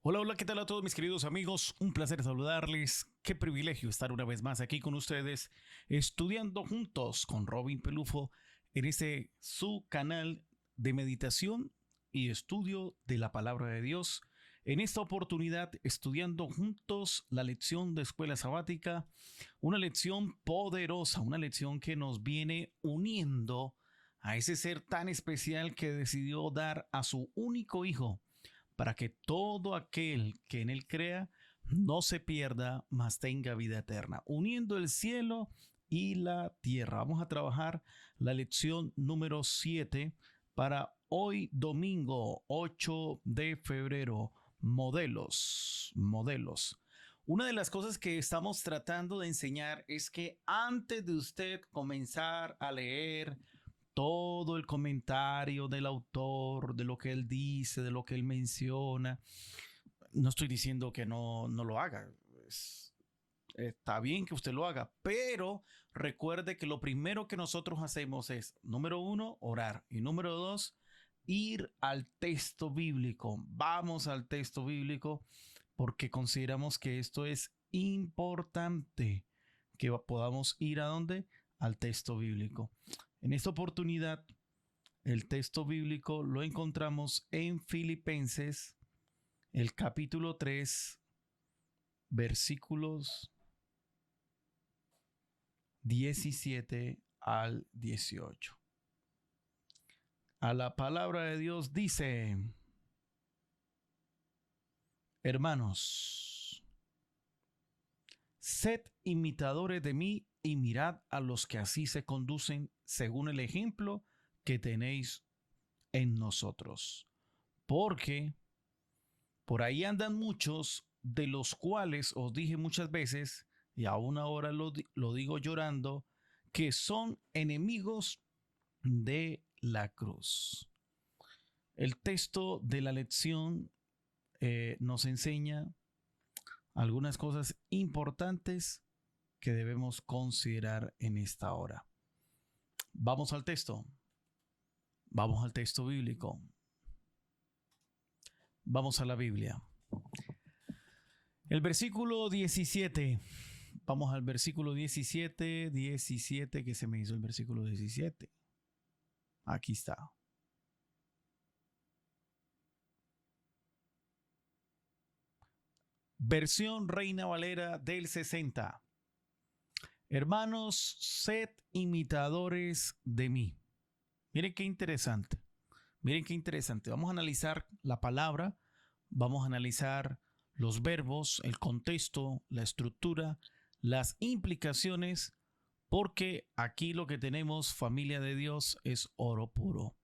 Hola, hola, ¿qué tal a todos mis queridos amigos? Un placer saludarles. Qué privilegio estar una vez más aquí con ustedes, estudiando juntos con Robin Pelufo en este su canal de meditación y estudio de la palabra de Dios. En esta oportunidad, estudiando juntos la lección de escuela sabática, una lección poderosa, una lección que nos viene uniendo a ese ser tan especial que decidió dar a su único hijo para que todo aquel que en él crea no se pierda, mas tenga vida eterna, uniendo el cielo y la tierra. Vamos a trabajar la lección número 7 para hoy domingo 8 de febrero. Modelos. Una de las cosas que estamos tratando de enseñar es que antes de usted comenzar a leer todo el comentario del autor, de lo que él dice, de lo que él menciona. No estoy diciendo que no lo haga. Está bien que usted lo haga, pero recuerde que lo primero que nosotros hacemos es, número uno, orar. Y número dos, ir al texto bíblico. Vamos al texto bíblico porque consideramos que esto es importante, que podamos ir a dónde? Al texto bíblico. En esta oportunidad, el texto bíblico lo encontramos en Filipenses, el capítulo 3, versículos 17 al 18. A la palabra de Dios dice: hermanos, sed imitadores de mí y mirad a los que así se conducen según el ejemplo que tenéis en nosotros. Porque por ahí andan muchos, de los cuales os dije muchas veces, y aún ahora lo digo llorando, que son enemigos de la cruz. El texto de la lección nos enseña algunas cosas importantes que debemos considerar en esta hora. Vamos al texto. Vamos al texto bíblico. Vamos a la Biblia. El versículo 17. Vamos al versículo 17, que se me hizo el versículo 17. Aquí está. Versión Reina Valera del 60. Hermanos, sed imitadores de mí. Miren qué interesante. Miren qué interesante. Vamos a analizar la palabra, vamos a analizar los verbos, el contexto, la estructura, las implicaciones, porque aquí lo que tenemos, familia de Dios, es oro puro.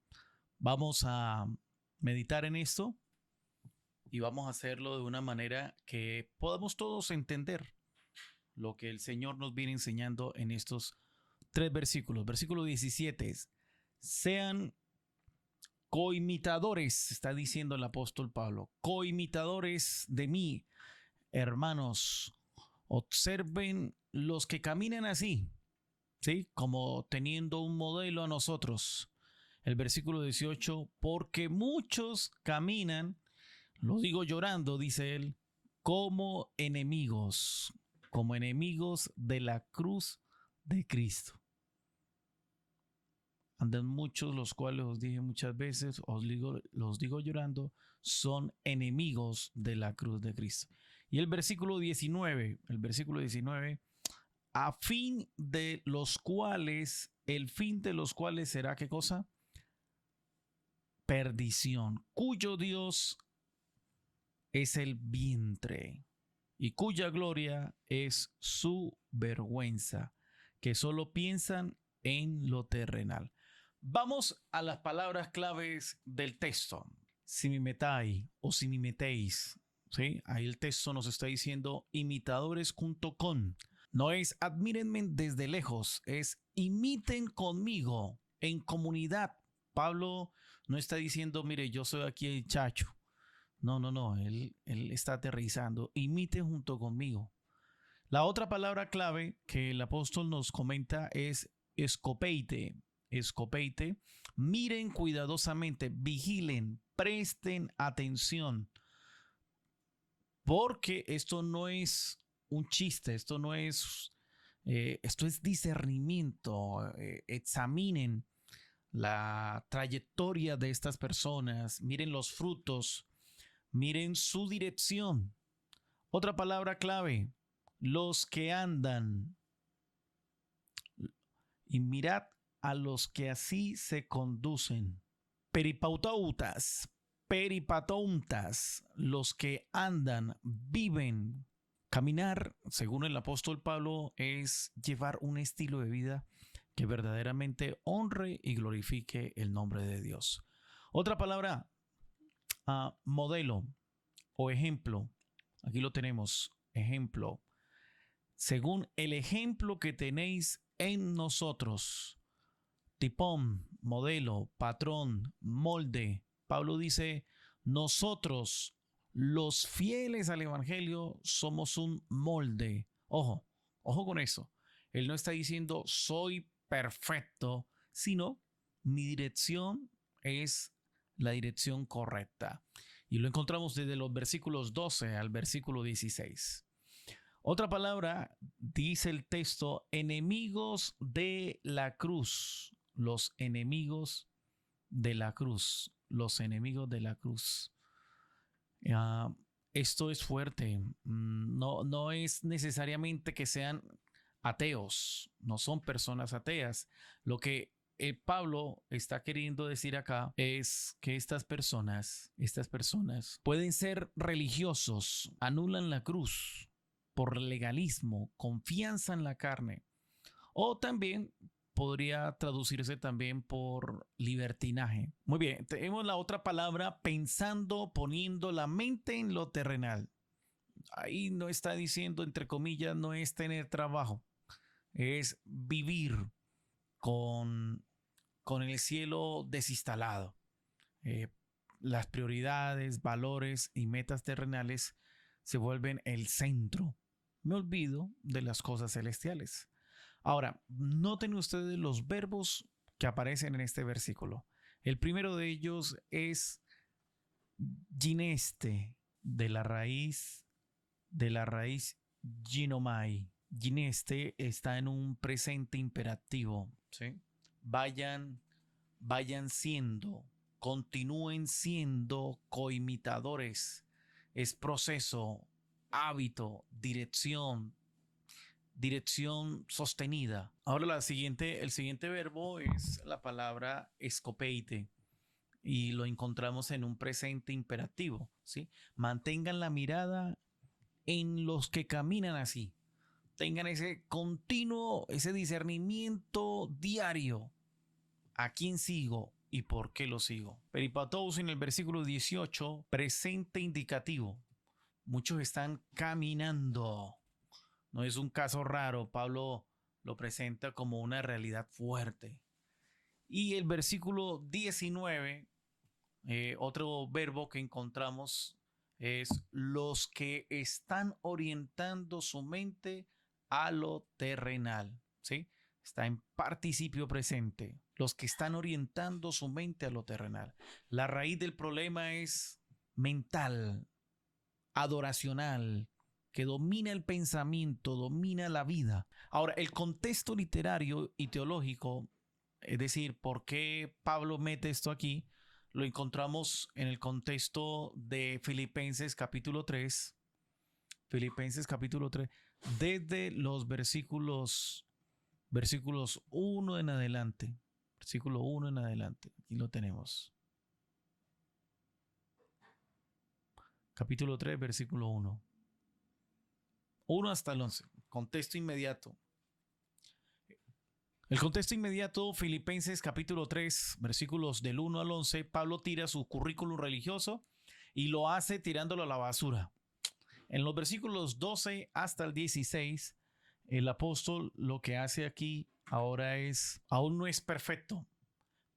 Vamos a meditar en esto y vamos a hacerlo de una manera que podamos todos entender lo que el Señor nos viene enseñando en estos tres versículos. Versículo 17 es: sean coimitadores, está diciendo el apóstol Pablo, coimitadores de mí, hermanos. Observen los que caminan así, ¿sí? Como teniendo un modelo a nosotros. El versículo 18, porque muchos caminan, lo digo llorando, dice él, como enemigos de la cruz de Cristo. Andan muchos, los cuales os dije muchas veces, los digo llorando, son enemigos de la cruz de Cristo. Y el versículo 19, a fin de los cuales, el fin de los cuales será, ¿qué cosa? Perdición, cuyo Dios es el vientre y cuya gloria es su vergüenza, que solo piensan en lo terrenal. Vamos a las palabras claves del texto. Si me metáis o si me metéis, ¿sí? Ahí el texto nos está diciendo imitadores junto con. No es admírenme desde lejos, es imiten conmigo en comunidad. Pablo no está diciendo, mire, yo soy aquí el chacho. No, él está aterrizando. Imite junto conmigo. La otra palabra clave que el apóstol nos comenta es escopeite. Escopeite. Miren cuidadosamente, vigilen, presten atención. porque esto no es un chiste, esto es discernimiento. Examinen la trayectoria de estas personas, miren los frutos, miren su dirección. Otra palabra clave, los que andan, y mirad a los que así se conducen. Peripautontas, peripatontas, los que andan, viven. Caminar, según el apóstol Pablo, es llevar un estilo de vida que verdaderamente honre y glorifique el nombre de Dios. Otra palabra, modelo o ejemplo. Aquí lo tenemos, ejemplo. Según el ejemplo que tenéis en nosotros. Tipón, modelo, patrón, molde. Pablo dice, nosotros, los fieles al Evangelio, somos un molde. Ojo, ojo con eso. Él no está diciendo soy perfecto, sino mi dirección es la dirección correcta. Y lo encontramos desde los versículos 12 al versículo 16. Otra palabra, dice el texto, enemigos de la cruz. Los enemigos de la cruz. Los enemigos de la cruz. Esto es fuerte. No es necesariamente que sean ateos. No son personas ateas. Lo que Pablo está queriendo decir acá es que estas personas pueden ser religiosos, anulan la cruz por legalismo, confianza en la carne, o también podría traducirse también por libertinaje. Muy bien, tenemos la otra palabra, pensando, poniendo la mente en lo terrenal. Ahí no está diciendo, entre comillas, no es tener trabajo, es vivir con, con el cielo desinstalado. Eh, las prioridades, valores y metas terrenales se vuelven el centro. Me olvido de las cosas celestiales. Ahora, noten ustedes los verbos que aparecen en este versículo. El primero de ellos es gineste, de la raíz ginomai. Gineste está en un presente imperativo, ¿sí? Vayan siendo, continúen siendo coimitadores. Es proceso, hábito, dirección sostenida. Ahora el siguiente verbo es la palabra escopeite y lo encontramos en un presente imperativo, ¿sí? Mantengan la mirada en los que caminan así. Tengan ese continuo, ese discernimiento diario. ¿A quién sigo y por qué lo sigo? Peripatous en el versículo 18, presente indicativo. Muchos están caminando. No es un caso raro, Pablo lo presenta como una realidad fuerte. Y el versículo 19, otro verbo que encontramos es los que están orientando su mente a lo terrenal, ¿sí? Está en participio presente. Los que están orientando su mente a lo terrenal. La raíz del problema es mental, adoracional, que domina el pensamiento, domina la vida. Ahora, el contexto literario y teológico, es decir, ¿por qué Pablo mete esto aquí? Lo encontramos en el contexto de Filipenses capítulo 3. Filipenses capítulo 3, desde los versículos 1 en adelante. Versículo 1 en adelante. Aquí lo tenemos. Capítulo 3, versículo 1. 1 hasta el 11. Contexto inmediato. El contexto inmediato, Filipenses capítulo 3, versículos del 1 al 11, Pablo tira su currículum religioso y lo hace tirándolo a la basura. En los versículos 12 hasta el 16, el apóstol lo que hace aquí ahora aún no es perfecto,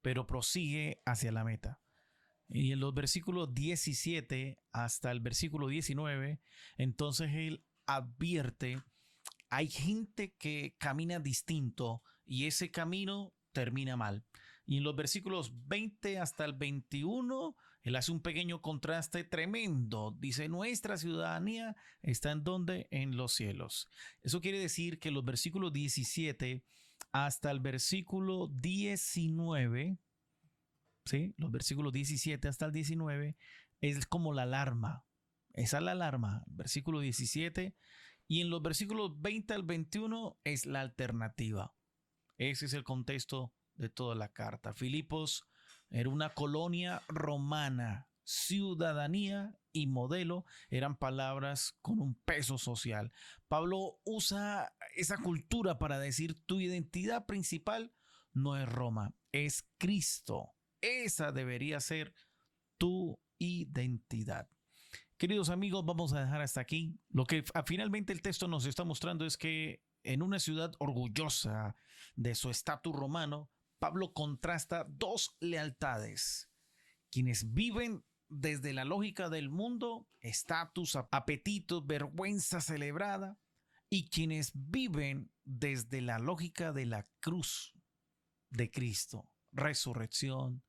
pero prosigue hacia la meta. Y en los versículos 17 hasta el versículo 19, entonces él advierte, hay gente que camina distinto y ese camino termina mal. Y en los versículos 20 hasta el 21, Él hace un pequeño contraste tremendo. Dice, nuestra ciudadanía está en donde? En los cielos. Eso quiere decir que los versículos 17 hasta el versículo 19, ¿sí? Los versículos 17 hasta el 19 es como la alarma. Esa es la alarma, versículo 17. Y en los versículos 20 al 21 es la alternativa. Ese es el contexto de toda la carta. Filipos era una colonia romana. Ciudadanía y modelo eran palabras con un peso social. Pablo usa esa cultura para decir tu identidad principal no es Roma, es Cristo. Esa debería ser tu identidad. Queridos amigos, vamos a dejar hasta aquí. Lo que finalmente el texto nos está mostrando es que en una ciudad orgullosa de su estatus romano, Pablo contrasta dos lealtades. Quienes viven desde la lógica del mundo, estatus, apetitos, vergüenza celebrada, y quienes viven desde la lógica de la cruz de Cristo, resurrección,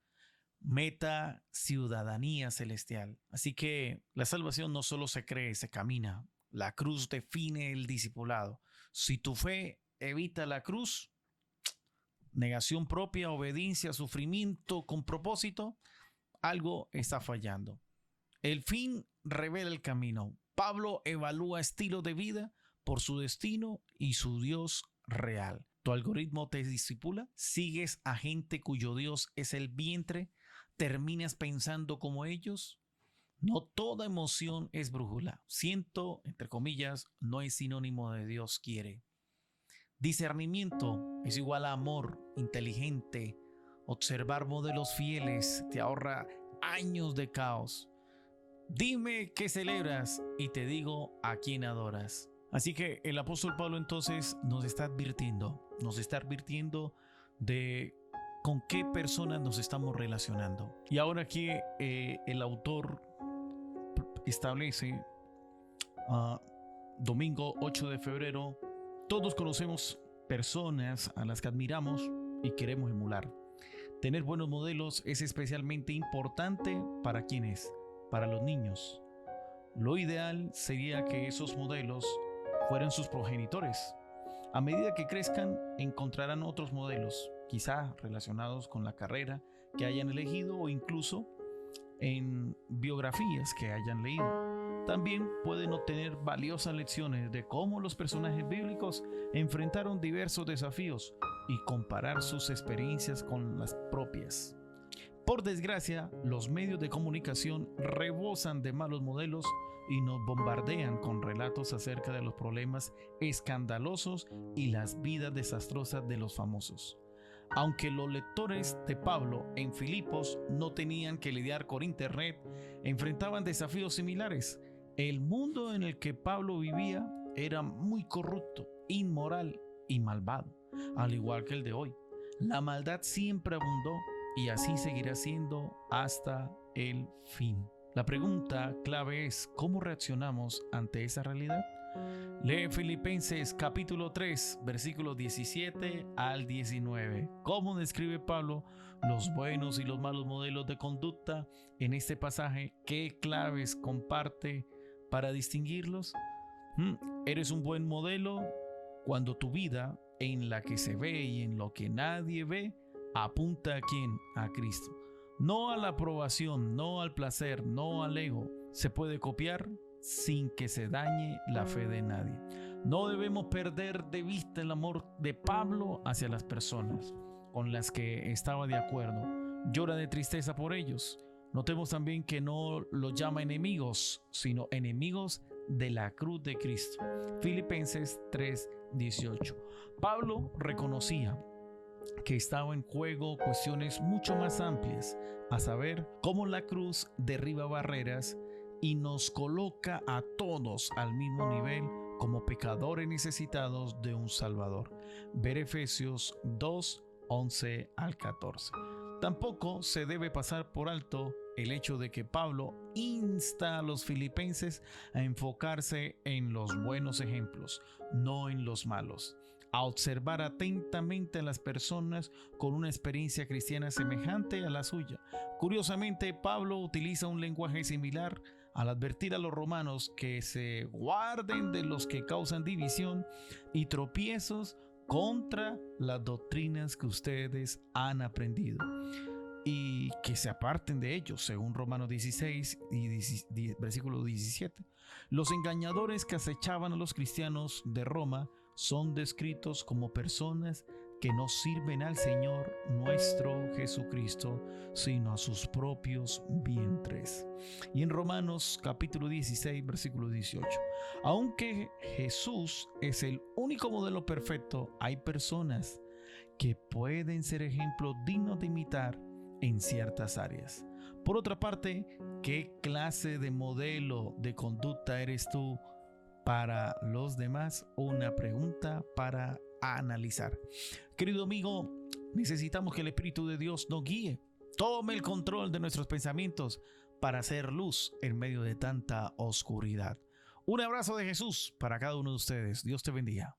meta, ciudadanía celestial. Así que la salvación no solo se cree, se camina. La cruz define el discipulado. Si tu fe evita la cruz, negación propia, obediencia, sufrimiento con propósito, algo está fallando. El fin revela el camino. Pablo evalúa estilo de vida por su destino y su Dios real. ¿Tu algoritmo te discipula? ¿Sigues a gente cuyo Dios es el vientre? ¿Terminas pensando como ellos? No toda emoción es brújula. Siento, entre comillas, no es sinónimo de Dios quiere. Discernimiento es igual a amor inteligente. Observar modelos fieles te ahorra años de caos. Dime qué celebras y te digo a quién adoras. Así que el apóstol Pablo entonces nos está advirtiendo de con qué personas nos estamos relacionando. Y ahora aquí el autor establece domingo 8 de febrero, todos conocemos personas a las que admiramos y queremos emular. Tener buenos modelos es especialmente importante para quienes, para los niños. Lo ideal sería que esos modelos fueran sus progenitores. A medida que crezcan, encontrarán otros modelos, quizá relacionados con la carrera que hayan elegido o incluso en biografías que hayan leído. También pueden obtener valiosas lecciones de cómo los personajes bíblicos enfrentaron diversos desafíos y comparar sus experiencias con las propias. Por desgracia, los medios de comunicación rebosan de malos modelos y nos bombardean con relatos acerca de los problemas escandalosos y las vidas desastrosas de los famosos. Aunque los lectores de Pablo en Filipos no tenían que lidiar con Internet, enfrentaban desafíos similares. El mundo en el que Pablo vivía era muy corrupto, inmoral y malvado, al igual que el de hoy. La maldad siempre abundó y así seguirá siendo hasta el fin. La pregunta clave es, ¿cómo reaccionamos ante esa realidad? Lee Filipenses capítulo 3, versículos 17 al 19. ¿Cómo describe Pablo los buenos y los malos modelos de conducta en este pasaje? ¿Qué claves comparte para distinguirlos? ¿Eres un buen modelo cuando tu vida, en la que se ve y en lo que nadie ve, apunta a quién? A Cristo. No a la aprobación, no al placer, no al ego. Se puede copiar sin que se dañe la fe de nadie. No debemos perder de vista el amor de Pablo hacia las personas con las que estaba de acuerdo. Llora de tristeza por ellos. Notemos también que no los llama enemigos, sino enemigos de la cruz de Cristo. Filipenses 3:18. Pablo reconocía que estaba en juego cuestiones mucho más amplias, a saber, cómo la cruz derriba barreras y nos coloca a todos al mismo nivel como pecadores necesitados de un Salvador. Ver Efesios 2:11 al 14. Tampoco se debe pasar por alto el hecho de que Pablo insta a los filipenses a enfocarse en los buenos ejemplos, no en los malos. a observar atentamente a las personas con una experiencia cristiana semejante a la suya. Curiosamente, Pablo utiliza un lenguaje similar al advertir a los romanos que se guarden de los que causan división y tropiezos contra las doctrinas que ustedes han aprendido y que se aparten de ellos, según Romanos 16 y versículo 17. Los engañadores que acechaban a los cristianos de Roma son descritos como personas que no sirven al Señor nuestro Jesucristo, sino a sus propios vientres. Y en Romanos capítulo 16, versículo 18. Aunque Jesús es el único modelo perfecto, hay personas que pueden ser ejemplos dignos de imitar en ciertas áreas. Por otra parte, ¿qué clase de modelo de conducta eres tú para los demás? Una pregunta para analizar. Querido amigo, necesitamos que el Espíritu de Dios nos guíe, tome el control de nuestros pensamientos para hacer luz en medio de tanta oscuridad. Un abrazo de Jesús para cada uno de ustedes. Dios te bendiga.